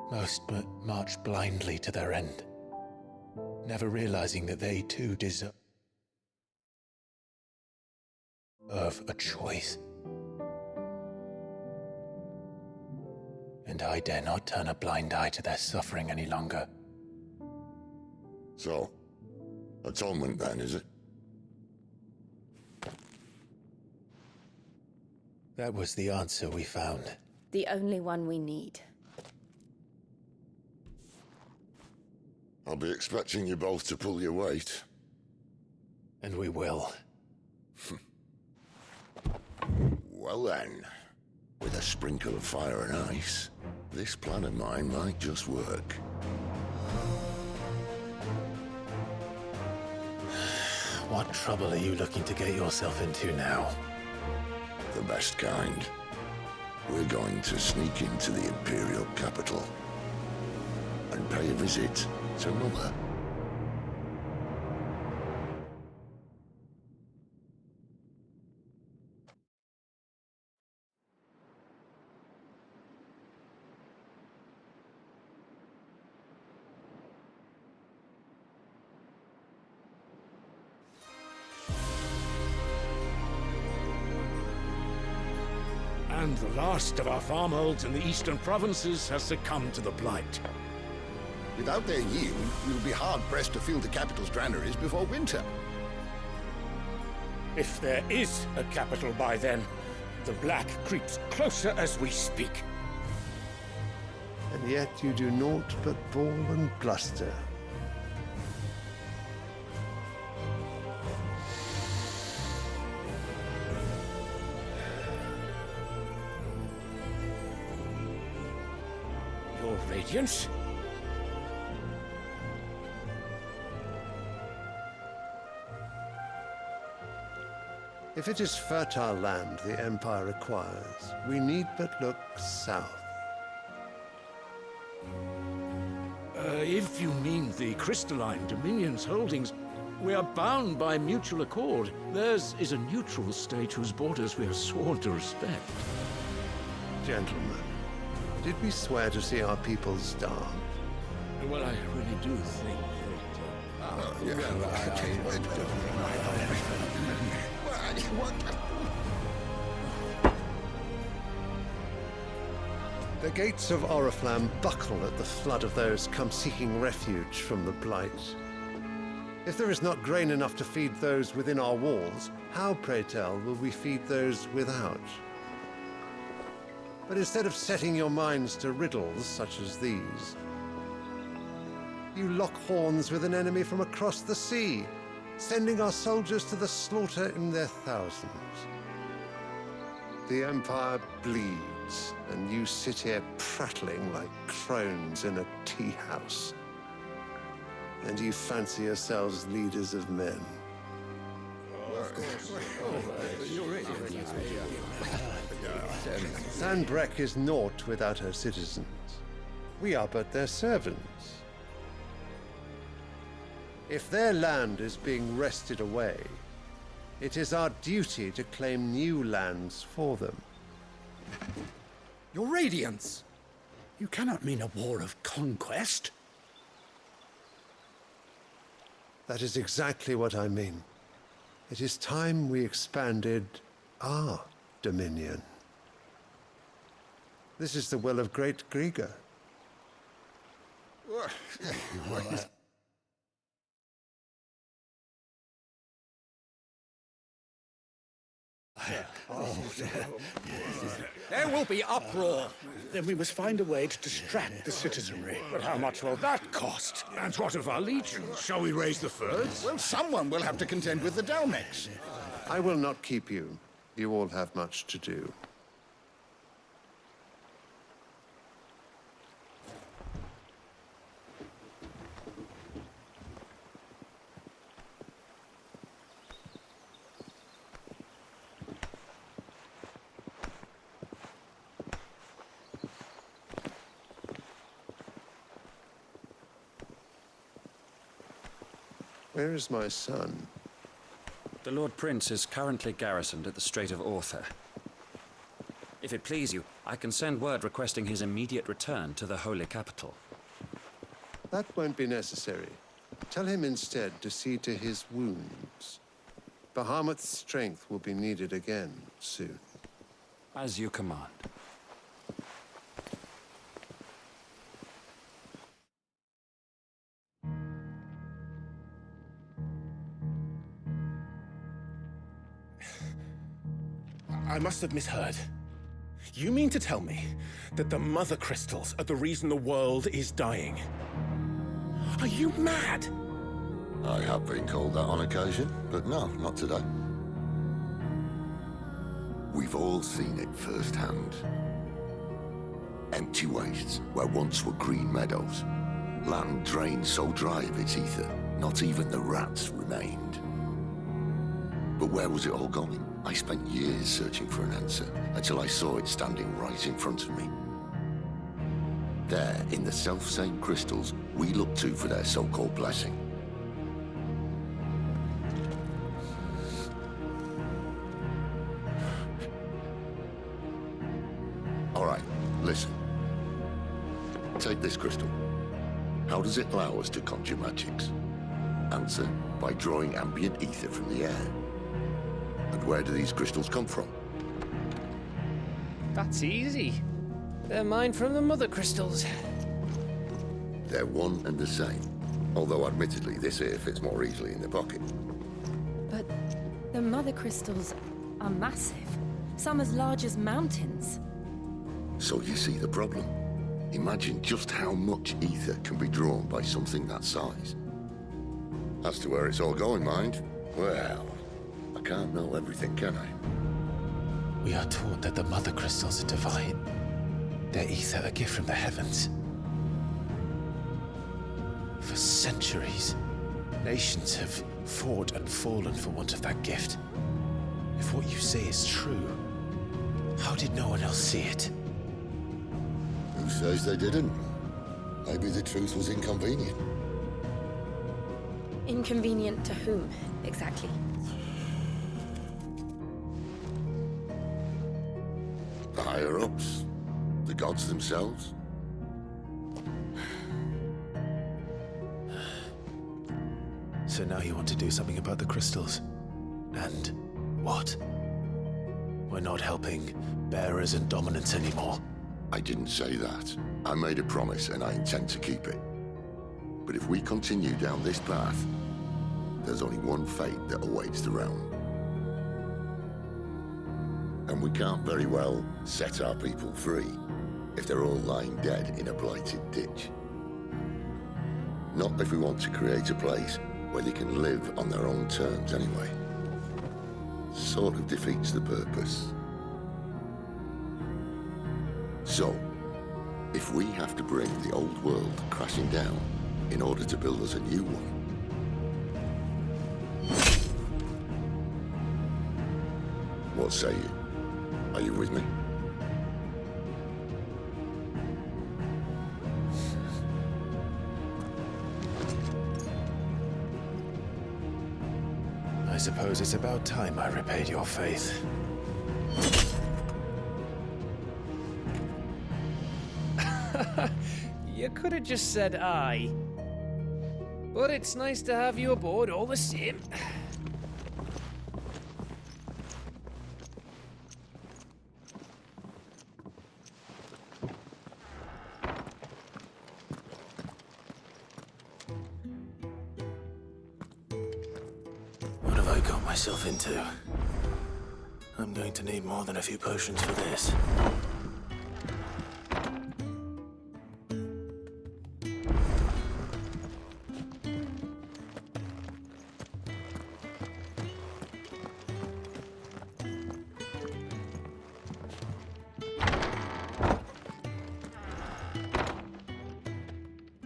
Most march blindly to their end, never realizing that they too deserve a choice. And I dare not turn a blind eye to their suffering any longer. So, atonement then, is it? That was the answer we found. The only one we need. I'll be expecting you both to pull your weight. And we will. Well then, with a sprinkle of fire and ice, this plan of mine might just work. What trouble are you looking to get yourself into now? The best kind. We're going to sneak into the Imperial capital and pay a visit to Mother. And the last of our farmholds in the eastern provinces has succumbed to the blight. Without their yield, we'll be hard-pressed to fill the capital's granaries before winter. If there is a capital by then, the black creeps closer as we speak. And yet you do naught but bawl and bluster. Your Radiance? If it is fertile land the Empire acquires, we need but look south. If you mean the crystalline Dominion's holdings, we are bound by mutual accord. Theirs is a neutral state whose borders we have sworn to respect. Gentlemen, did we swear to see our people starve? Well, I really do think The gates of Oriflamme buckle at the flood of those come seeking refuge from the blight. If there is not grain enough to feed those within our walls, how, pray tell, will we feed those without? But instead of setting your minds to riddles such as these, you lock horns with an enemy from across the sea, sending our soldiers to the slaughter in their thousands. The Empire bleeds, and you sit here prattling like crones in a tea house. And you fancy yourselves leaders of men. Sanbreque is naught without her citizens. We are but their servants. If their land is being wrested away, it is our duty to claim new lands for them. Your Radiance! You cannot mean a war of conquest. That is exactly what I mean. It is time we expanded our dominion. This is the will of great Grieger. There will be uproar. Then we must find a way to distract the citizenry. But how much will that cost? And what of our legions? Shall we raise the furs? Well, someone will have to contend with the Dalmex. I will not keep you. You all have much to do. Where is my son? The Lord Prince is currently garrisoned at the Strait of Author. If it please you, I can send word requesting his immediate return to the Holy Capital. That won't be necessary. Tell him instead to see to his wounds. Bahamut's strength will be needed again soon. As you command. I must have misheard. You mean to tell me that the mother crystals are the reason the world is dying? Are you mad? I have been called that on occasion, but no, not today. We've all seen it firsthand. Empty wastes where once were green meadows. Land drained so dry of its ether, not even the rats remained. But where was it all going? I spent years searching for an answer, until I saw it standing right in front of me. There, in the self-same crystals we look to for their so-called blessing. All right, listen. Take this crystal. How does it allow us to conjure magics? Answer, by drawing ambient ether from the air. And where do these crystals come from? That's easy. They're mined from the mother crystals. They're one and the same. Although admittedly, this here fits more easily in the pocket. But the mother crystals are massive. Some as large as mountains. So you see the problem. Imagine just how much ether can be drawn by something that size. As to where it's all going, mind, well, I can't know everything, can I? We are taught that the mother crystals are divine. Their ether a gift from the heavens. For centuries, nations have fought and fallen for want of that gift. If what you say is true, how did no one else see it? Who says they didn't? Maybe the truth was inconvenient. Inconvenient to whom, exactly? The higher-ups? The gods themselves? So now you want to do something about the crystals. And what? We're not helping bearers and dominants anymore. I didn't say that. I made a promise and I intend to keep it. But if we continue down this path, there's only one fate that awaits the realm. And we can't very well set our people free if they're all lying dead in a blighted ditch. Not if we want to create a place where they can live on their own terms anyway. Sort of defeats the purpose. So, if we have to bring the old world crashing down in order to build us a new one, what say you? Are you with me? I suppose it's about time I repaid your faith. You could have just said aye. But it's nice to have you aboard all the same. What have I got myself into? I'm going to need more than a few potions for this.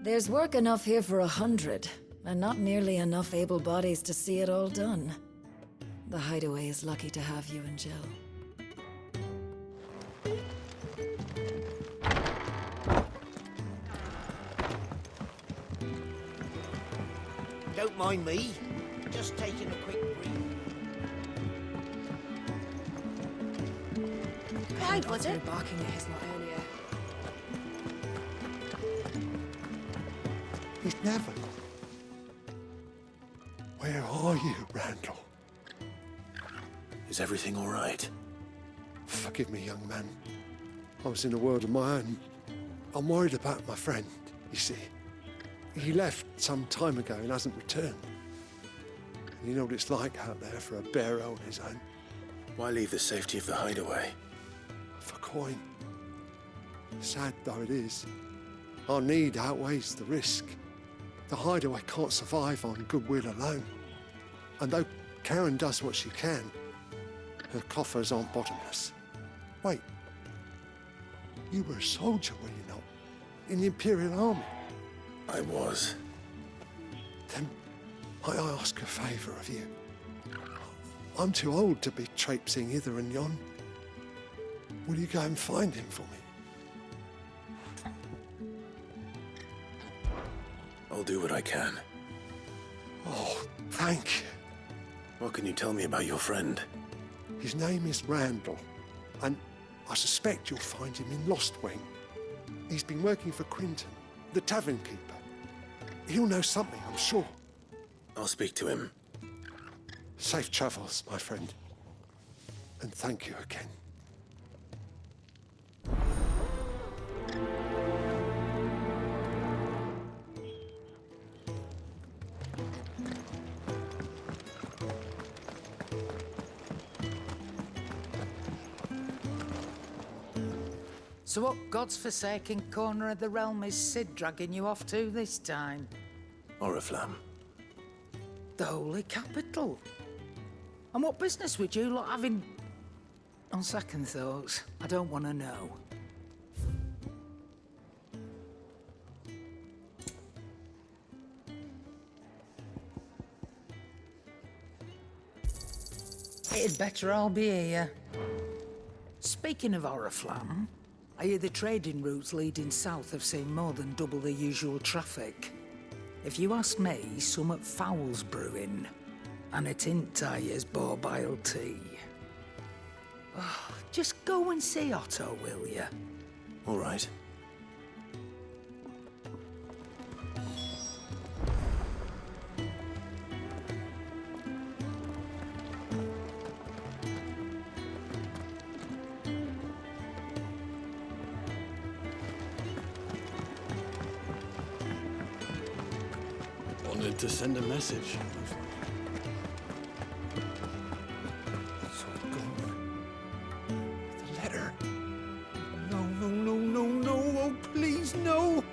There's work enough here for 100, and not nearly enough able bodies to see it all done. The Hideaway is lucky to have you and Jill. Don't mind me. Just taking a quick breathe. survive, was it? Barking at his lot earlier. He's never. Where are you, Randall? Is everything all right? Forgive me, young man. I was in a world of my own. I'm worried about my friend, you see. He left some time ago and hasn't returned. You know what it's like out there for a bearer on his own. Why leave the safety of the hideaway? For coin. Sad though it is, our need outweighs the risk. The hideaway can't survive on goodwill alone. And though Karen does what she can, her coffers aren't bottomless. Wait, you were a soldier, were you not? In the Imperial Army? I was. Then might I ask a favour of you? I'm too old to be traipsing hither and yon. Will you go and find him for me? I'll do what I can. Oh, thank you. What can you tell me about your friend? His name is Randall, and I suspect you'll find him in Lost Wing. He's been working for Quinton, the tavern keeper. He'll know something, I'm sure. I'll speak to him. Safe travels, my friend. And thank you again. So what God's forsaken corner of the realm is Sid dragging you off to this time? Oriflamme. The Holy Capital. And what business would you lot have in... On second thoughts, I don't want to know. It'd better all be here. Speaking of Oriflamme, I hear the trading routes leading south have seen more than double the usual traffic. If you ask me, summat foul's brewing, and it ain't Tyre's boar-bile tea. Oh, just go and see Otto, will you? All right. Wanted to send a message. So gone. The letter. No, no, no, no, no. Oh, please, no.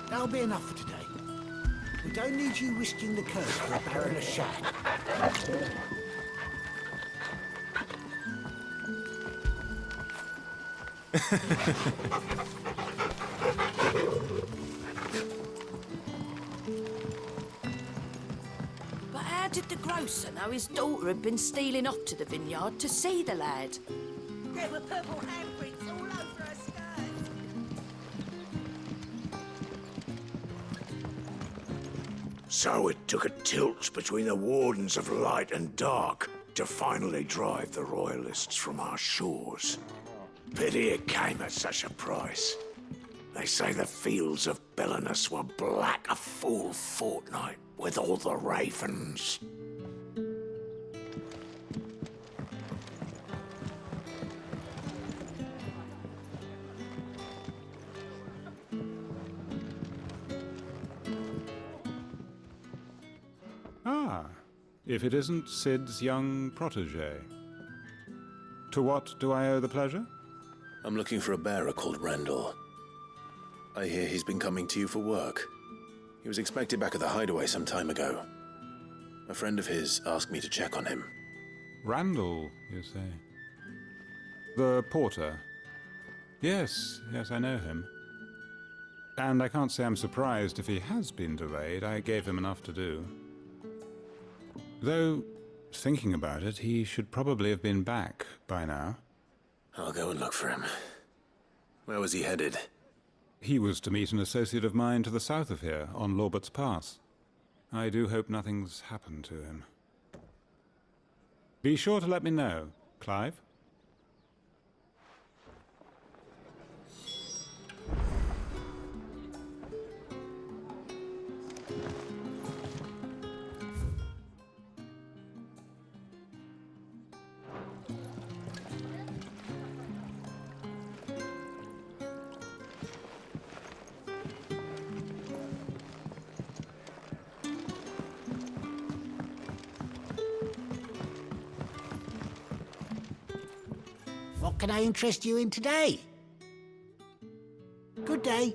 That'll be enough for today. We don't need you risking the curse for a barrel of shad. But how did the grocer know his daughter had been stealing off to the vineyard to see the lad? There were purple handprints all over her skirt. So it took a tilt between the Wardens of Light and Dark to finally drive the Royalists from our shores. Pity it came at such a price. They say the fields of Belenus were black a full fortnight with all the ravens. Ah, if it isn't Sid's young protege. To what do I owe the pleasure? I'm looking for a bearer called Randall. I hear he's been coming to you for work. He was expected back at the hideaway some time ago. A friend of his asked me to check on him. Randall, you say? The porter? Yes, I know him. And I can't say I'm surprised if he has been delayed. I gave him enough to do. Though, thinking about it, he should probably have been back by now. I'll go and look for him. Where was he headed? He was to meet an associate of mine to the south of here, on Lorbert's Pass. I do hope nothing's happened to him. Be sure to let me know, Clive. What can I interest you in today? Good day.